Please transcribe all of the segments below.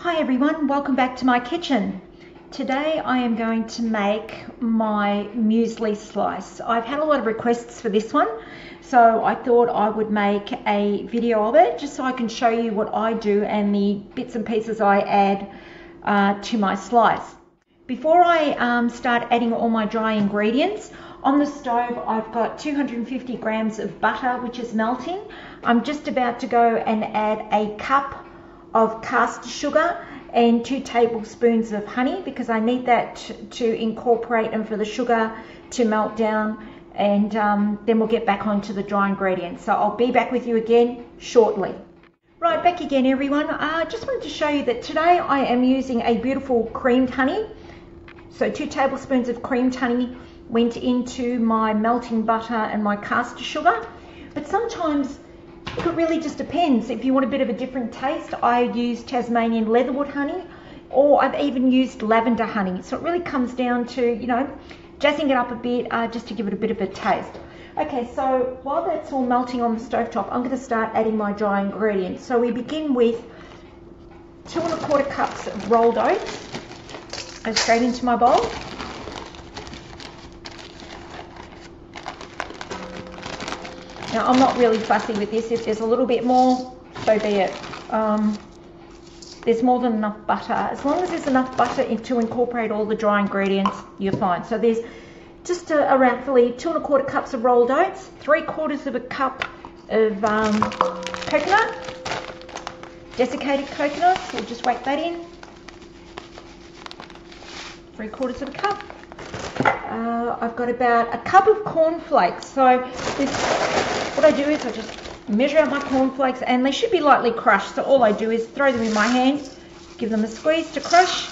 Hi everyone, welcome back to my kitchen. Today I am going to make my muesli slice. I've had a lot of requests for this one, so I thought I would make a video of it just so I can show you what I do and the bits and pieces I add to my slice. Before I start adding all my dry ingredients, on the stove I've got 250 grams of butter which is melting. I'm just about to go and add a cup of caster sugar and 2 tablespoons of honey because I need that to incorporate and for the sugar to melt down, and then we'll get back onto the dry ingredients. So I'll be back with you again shortly. Right, back again everyone. I just wanted to show you that today I am using a beautiful creamed honey. So 2 tablespoons of creamed honey went into my melting butter and my caster sugar, but sometimes it really just depends. If you want a bit of a different taste, I use Tasmanian leatherwood honey, or I've even used lavender honey. So it really comes down to, you know, jazzing it up a bit just to give it a bit of a taste. Okay, so while that's all melting on the stovetop, I'm going to start adding my dry ingredients. So we begin with 2 1/4 cups of rolled oats. Go straight into my bowl. Now, I'm not really fussy with this. If there's a little bit more, so be it. There's more than enough butter. As long as there's enough butter to incorporate all the dry ingredients, you're fine. So there's just around 2 1/4 cups of rolled oats, 3/4 of a cup of coconut, desiccated coconut. So we'll just whack that in. 3/4 of a cup. I've got about a cup of cornflakes. So what I do is I just measure out my cornflakes, and they should be lightly crushed. So all I do is throw them in my hand, give them a squeeze to crush,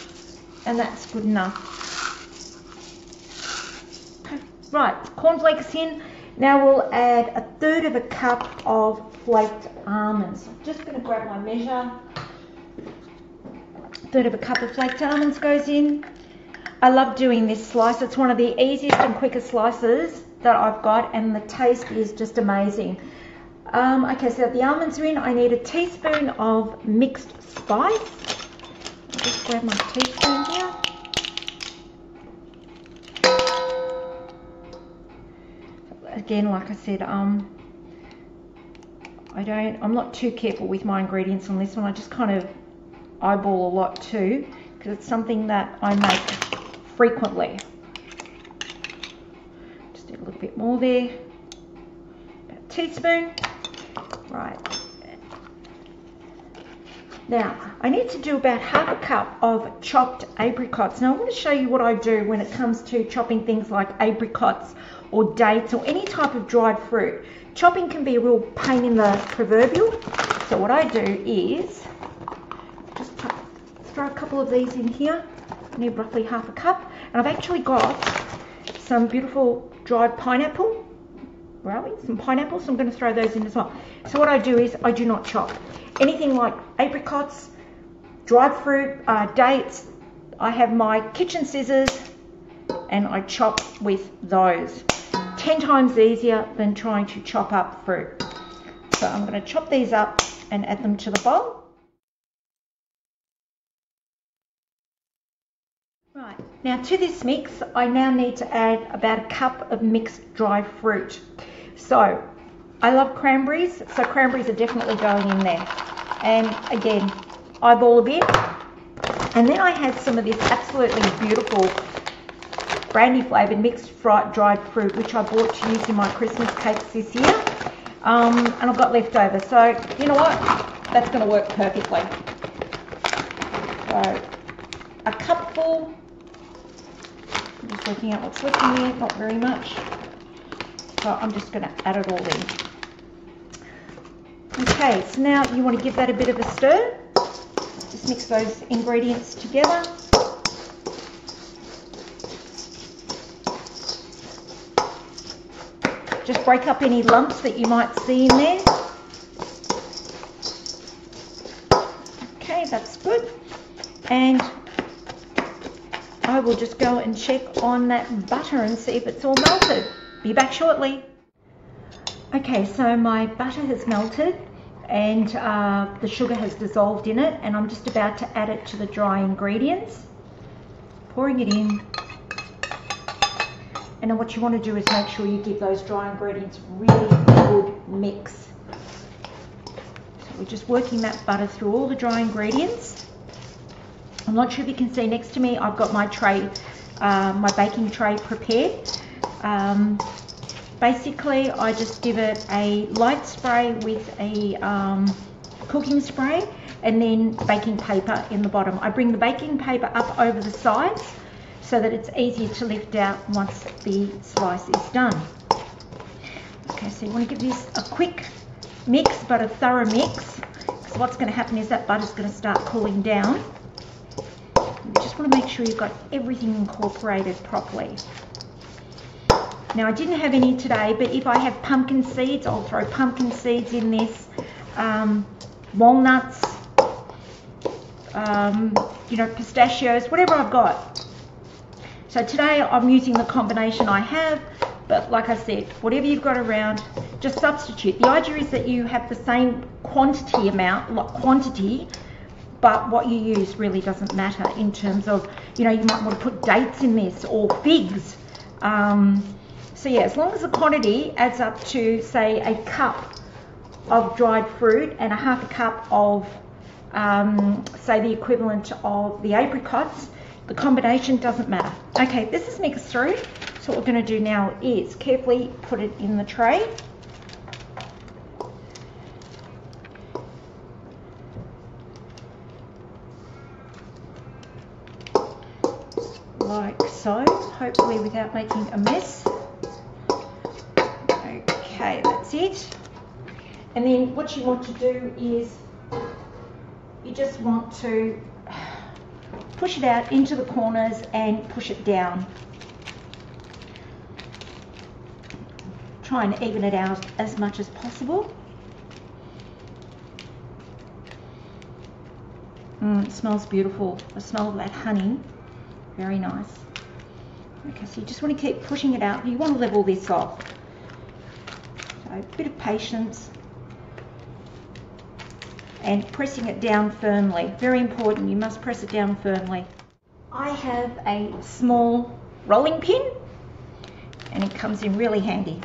and that's good enough. Okay, right, cornflakes in. Now we'll add 1/3 of a cup of flaked almonds. I'm just going to grab my measure. 1/3 of a cup of flaked almonds goes in. I love doing this slice. It's one of the easiest and quickest slices that I've got, and the taste is just amazing. Okay, so the almonds are in. I need a teaspoon of mixed spice. I'll just grab my teaspoon here. Again, like I said, I'm not too careful with my ingredients on this one. I just kind of eyeball a lot too, because it's something that I make frequently. Just do a little bit more there. About a teaspoon. Right. Now, I need to do about 1/2 cup of chopped apricots. Now, I want to show you what I do when it comes to chopping things like apricots or dates or any type of dried fruit. Chopping can be a real pain in the proverbial. So what I do is just throw a couple of these in here. I need roughly 1/2 cup. And I've actually got some beautiful dried pineapple. Some pineapples, so I'm going to throw those in as well. So what I do is I do not chop. Anything like apricots, dried fruit, dates, I have my kitchen scissors and I chop with those. 10 times easier than trying to chop up fruit. So I'm going to chop these up and add them to the bowl. Right, now to this mix, I now need to add about a cup of mixed dry fruit. So, I love cranberries, so cranberries are definitely going in there. And again, eyeball a bit. And then I had some of this absolutely beautiful brandy flavoured mixed dried fruit, which I bought to use in my Christmas cakes this year. And I've got leftover, so you know what? That's going to work perfectly. So, a cupful. I'm just working out what's left in here, not very much. So I'm just going to add it all in. Okay, so now you want to give that a bit of a stir. Just mix those ingredients together. Just break up any lumps that you might see in there. Okay, that's good. And I will just go and check on that butter and see if it's all melted. Be back shortly. Okay, so my butter has melted and the sugar has dissolved in it, and I'm just about to add it to the dry ingredients, pouring it in. And then what you want to do is make sure you give those dry ingredients really good mix. So we're just working that butter through all the dry ingredients. I'm not sure if you can see next to me, I've got my tray, my baking tray prepared. Basically, I just give it a light spray with a cooking spray and then baking paper in the bottom. I bring the baking paper up over the sides so that it's easier to lift out once the slice is done. Okay, so you want to give this a quick mix, but a thorough mix, because what's going to happen is that butter's going to start cooling down. You just want to make sure you've got everything incorporated properly. Now, I didn't have any today, but if I have pumpkin seeds, I'll throw pumpkin seeds in this, walnuts, you know, pistachios, whatever I've got. So today I'm using the combination I have, but like I said, whatever you've got around, just substitute. The idea is that you have the same quantity, but what you use really doesn't matter in terms of, you know, you might want to put dates in this or figs. So yeah, as long as the quantity adds up to, say, a cup of dried fruit and a half a cup of, say, the equivalent of the apricots, the combination doesn't matter. Okay, this is mixed through. So what we're going to do now is carefully put it in the tray. Like so, hopefully without making a mess. Okay, that's it. And then what you want to do is you just want to push it out into the corners and push it down. Try and even it out as much as possible. It smells beautiful. The smell of that honey, very nice. Okay, so you just want to keep pushing it out. You want to level this off. So a bit of patience. And pressing it down firmly. Very important, you must press it down firmly. I have a small rolling pin and it comes in really handy.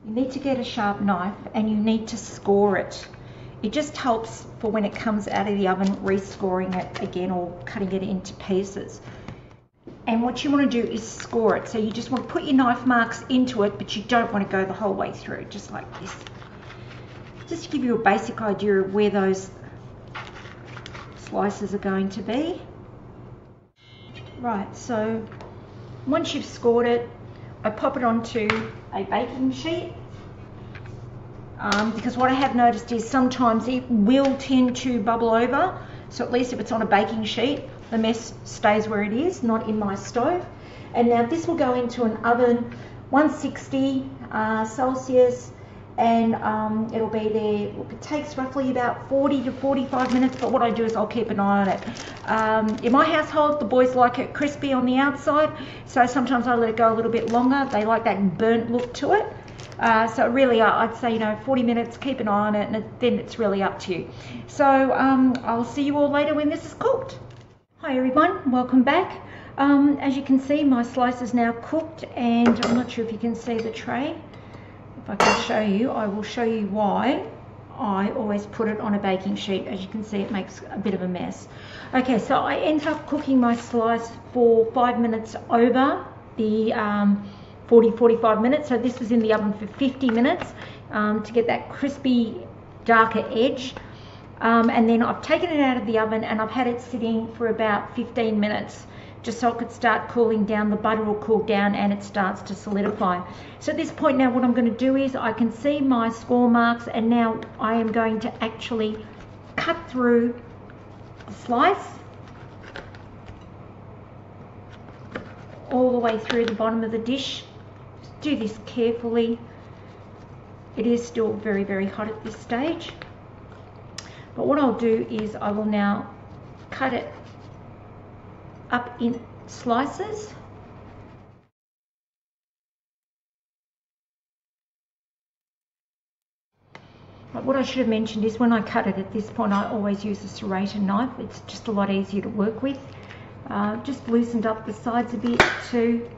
You need to get a sharp knife and you need to score it. It just helps for when it comes out of the oven, rescoring it again or cutting it into pieces. And what you want to do is score it. So you just want to put your knife marks into it, but you don't want to go the whole way through, just like this. Just to give you a basic idea of where those slices are going to be. Right, so once you've scored it, I pop it onto a baking sheet. Because what I have noticed is sometimes it will tend to bubble over. So at least if it's on a baking sheet, the mess stays where it is, not in my stove. And now this will go into an oven, 160 Celsius, and it'll be there. It takes roughly about 40 to 45 minutes, but what I do is I'll keep an eye on it. In my household, the boys like it crispy on the outside, so sometimes I let it go a little bit longer. They like that burnt look to it. So really, I'd say, 40 minutes, keep an eye on it, and then it's really up to you. So I'll see you all later when this is cooked. Hi everyone, welcome back. As you can see, my slice is now cooked, and I'm not sure if you can see the tray. If I can show you, I will show you why I always put it on a baking sheet. As you can see, it makes a bit of a mess. Okay, so I end up cooking my slice for 5 minutes over the 40-45 minutes. So this was in the oven for 50 minutes to get that crispy, darker edge. And then I've taken it out of the oven and I've had it sitting for about 15 minutes. Just so it could start cooling down, the butter will cool down and it starts to solidify. So at this point now what I'm going to do is I can see my score marks, and now I am going to actually cut through the slice all the way through the bottom of the dish. Just do this carefully. It is still very, very hot at this stage. But what I'll do is I will now cut it up in slices. What I should have mentioned is when I cut it at this point, I always use a serrated knife. It's just a lot easier to work with. Just loosened up the sides a bit too.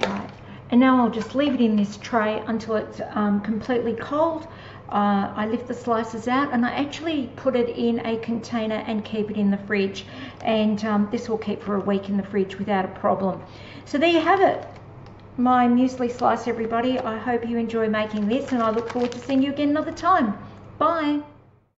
Right. And now I'll just leave it in this tray until it's completely cold. I lift the slices out and I actually put it in a container and keep it in the fridge. And this will keep for a week in the fridge without a problem. So there you have it. My muesli slice, everybody. I hope you enjoy making this and I look forward to seeing you again another time. Bye.